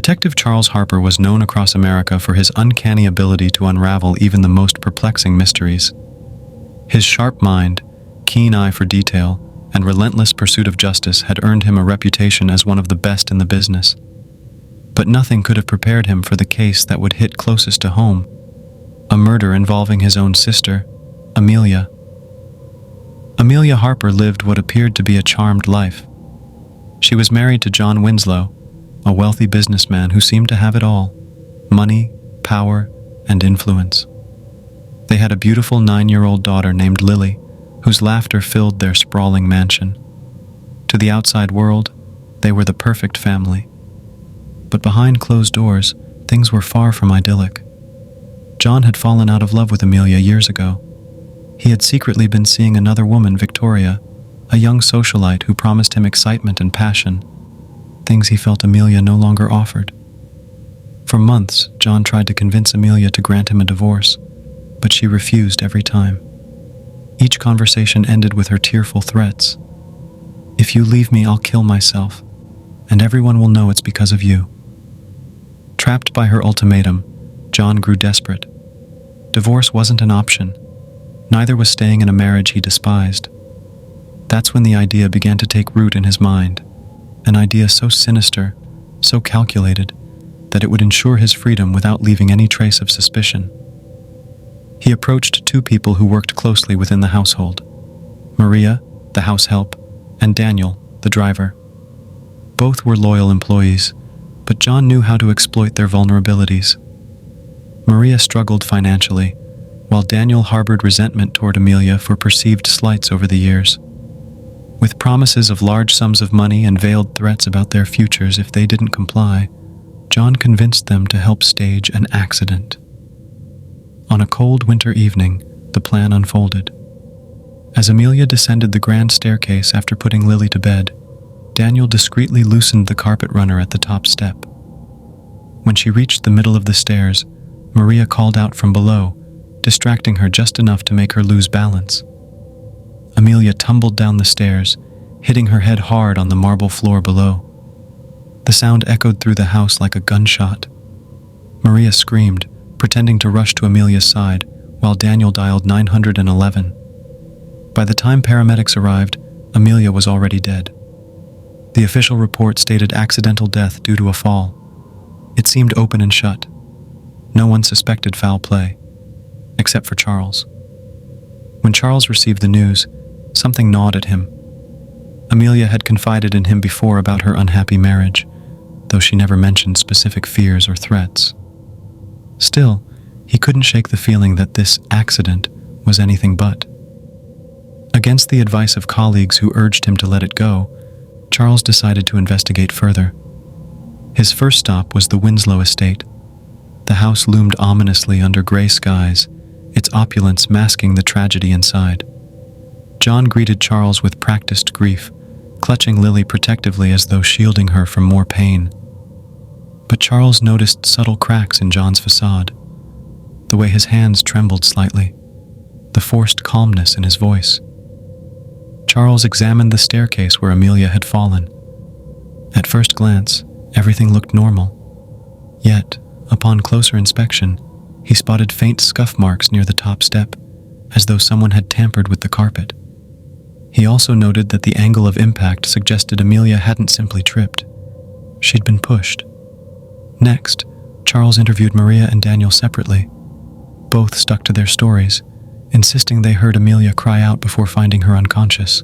Detective Charles Harper was known across America for his uncanny ability to unravel even the most perplexing mysteries. His sharp mind, keen eye for detail, and relentless pursuit of justice had earned him a reputation as one of the best in the business. But nothing could have prepared him for the case that would hit closest to home: a murder involving his own sister, Amelia. Amelia Harper lived what appeared to be a charmed life. She was married to John Winslow, a wealthy businessman who seemed to have it all: money, power, and influence. They had a beautiful 9-year-old daughter named Lily, whose laughter filled their sprawling mansion. To the outside world, they were the perfect family. But behind closed doors, things were far from idyllic. John had fallen out of love with Amelia years ago. He had secretly been seeing another woman, Victoria, a young socialite who promised him excitement and passion, things he felt Amelia no longer offered. For months, John tried to convince Amelia to grant him a divorce, but she refused every time. Each conversation ended with her tearful threats. "If you leave me, I'll kill myself, and everyone will know it's because of you." Trapped by her ultimatum, John grew desperate. Divorce wasn't an option. Neither was staying in a marriage he despised. That's when the idea began to take root in his mind, an idea so sinister, so calculated, that it would ensure his freedom without leaving any trace of suspicion. He approached 2 people who worked closely within the household: Maria, the house help, and Daniel, the driver. Both were loyal employees, but John knew how to exploit their vulnerabilities. Maria struggled financially, while Daniel harbored resentment toward Amelia for perceived slights over the years. With promises of large sums of money and veiled threats about their futures if they didn't comply, John convinced them to help stage an accident. On a cold winter evening, the plan unfolded. As Amelia descended the grand staircase after putting Lily to bed, Daniel discreetly loosened the carpet runner at the top step. When she reached the middle of the stairs, Maria called out from below, distracting her just enough to make her lose balance. Amelia tumbled down the stairs, hitting her head hard on the marble floor below. The sound echoed through the house like a gunshot. Maria screamed, pretending to rush to Amelia's side, while Daniel dialed 911. By the time paramedics arrived, Amelia was already dead. The official report stated accidental death due to a fall. It seemed open and shut. No one suspected foul play, except for Charles. When Charles received the news, something gnawed at him. Amelia had confided in him before about her unhappy marriage, though she never mentioned specific fears or threats. Still, he couldn't shake the feeling that this accident was anything but. Against the advice of colleagues who urged him to let it go, Charles decided to investigate further. His first stop was the Winslow estate. The house loomed ominously under gray skies, its opulence masking the tragedy inside. John greeted Charles with practiced grief, clutching Lily protectively as though shielding her from more pain. But Charles noticed subtle cracks in John's facade, the way his hands trembled slightly, the forced calmness in his voice. Charles examined the staircase where Amelia had fallen. At first glance, everything looked normal. Yet, upon closer inspection, he spotted faint scuff marks near the top step, as though someone had tampered with the carpet. He also noted that the angle of impact suggested Amelia hadn't simply tripped. She'd been pushed. Next, Charles interviewed Maria and Daniel separately. Both stuck to their stories, insisting they heard Amelia cry out before finding her unconscious.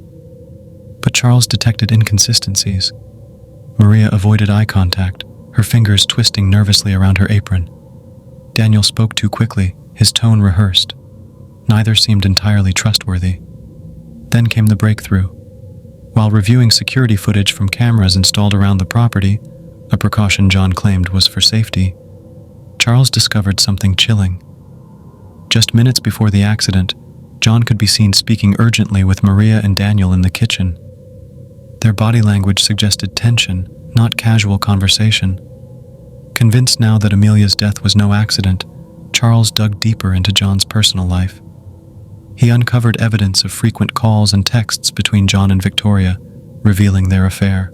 But Charles detected inconsistencies. Maria avoided eye contact, her fingers twisting nervously around her apron. Daniel spoke too quickly, his tone rehearsed. Neither seemed entirely trustworthy. Then came the breakthrough. While reviewing security footage from cameras installed around the property, a precaution John claimed was for safety, Charles discovered something chilling. Just minutes before the accident, John could be seen speaking urgently with Maria and Daniel in the kitchen. Their body language suggested tension, not casual conversation. Convinced now that Amelia's death was no accident, Charles dug deeper into John's personal life. He uncovered evidence of frequent calls and texts between John and Victoria, revealing their affair.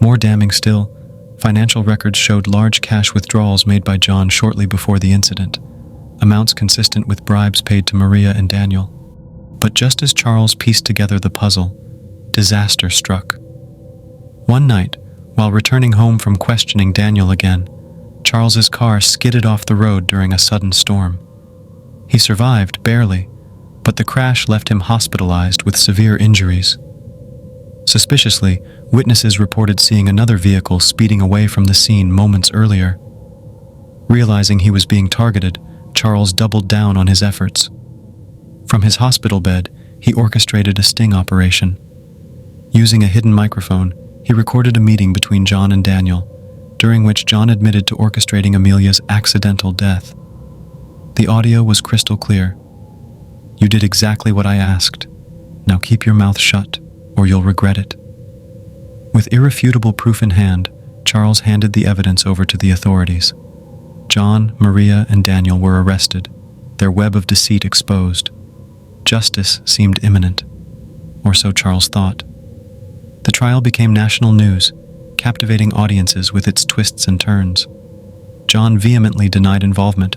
More damning still, Financial records showed large cash withdrawals made by John shortly before the incident, amounts consistent with bribes paid to Maria and Daniel. But just as Charles pieced together the puzzle, disaster struck. One night, while returning home from questioning Daniel again, Charles's car skidded off the road during a sudden storm. He survived, barely, but the crash left him hospitalized with severe injuries. Suspiciously, witnesses reported seeing another vehicle speeding away from the scene moments earlier. Realizing he was being targeted, Charles doubled down on his efforts. From his hospital bed, he orchestrated a sting operation. Using a hidden microphone, he recorded a meeting between John and Daniel, during which John admitted to orchestrating Amelia's accidental death. The audio was crystal clear. "You did exactly what I asked. Now keep your mouth shut, or you'll regret it." With irrefutable proof in hand, Charles handed the evidence over to the authorities. John, Maria, and Daniel were arrested, their web of deceit exposed. Justice seemed imminent, or so Charles thought. The trial became national news, captivating audiences with its twists and turns. John vehemently denied involvement,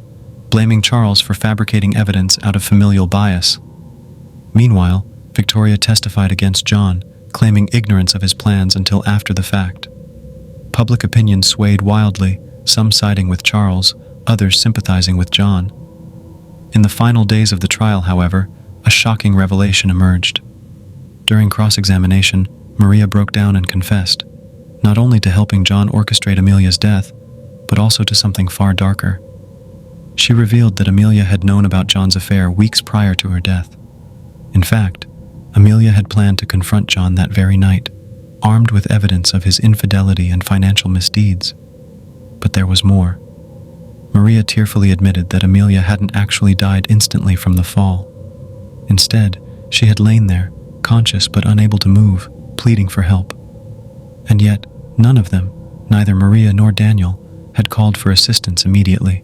blaming Charles for fabricating evidence out of familial bias. Meanwhile, Victoria testified against John, claiming ignorance of his plans until after the fact. Public opinion swayed wildly, some siding with Charles, others sympathizing with John. In the final days of the trial, however, a shocking revelation emerged. During cross-examination, Maria broke down and confessed, not only to helping John orchestrate Amelia's death, but also to something far darker. She revealed that Amelia had known about John's affair weeks prior to her death. In fact, Amelia had planned to confront John that very night, armed with evidence of his infidelity and financial misdeeds. But there was more. Maria tearfully admitted that Amelia hadn't actually died instantly from the fall. Instead, she had lain there, conscious but unable to move, pleading for help. And yet, none of them, neither Maria nor Daniel, had called for assistance immediately.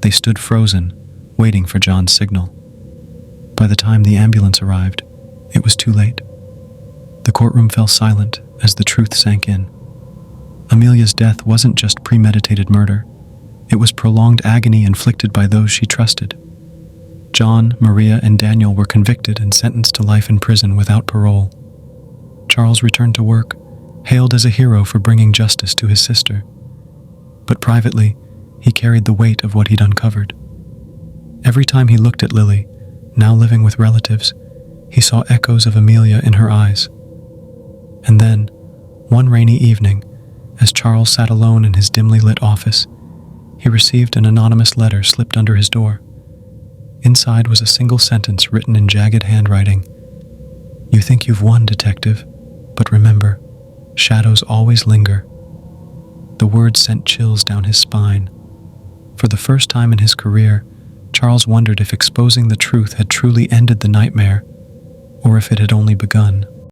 They stood frozen, waiting for John's signal. By the time the ambulance arrived, it was too late. The courtroom fell silent as the truth sank in. Amelia's death wasn't just premeditated murder. It was prolonged agony inflicted by those she trusted. John, Maria, and Daniel were convicted and sentenced to life in prison without parole. Charles returned to work, hailed as a hero for bringing justice to his sister. But privately, he carried the weight of what he'd uncovered. Every time he looked at Lily, now living with relatives, he saw echoes of Amelia in her eyes. And then, one rainy evening, as Charles sat alone in his dimly lit office, he received an anonymous letter slipped under his door. Inside was a single sentence written in jagged handwriting. "You think you've won, detective, but remember, shadows always linger." The words sent chills down his spine. For the first time in his career, Charles wondered if exposing the truth had truly ended the nightmare, or if it had only begun.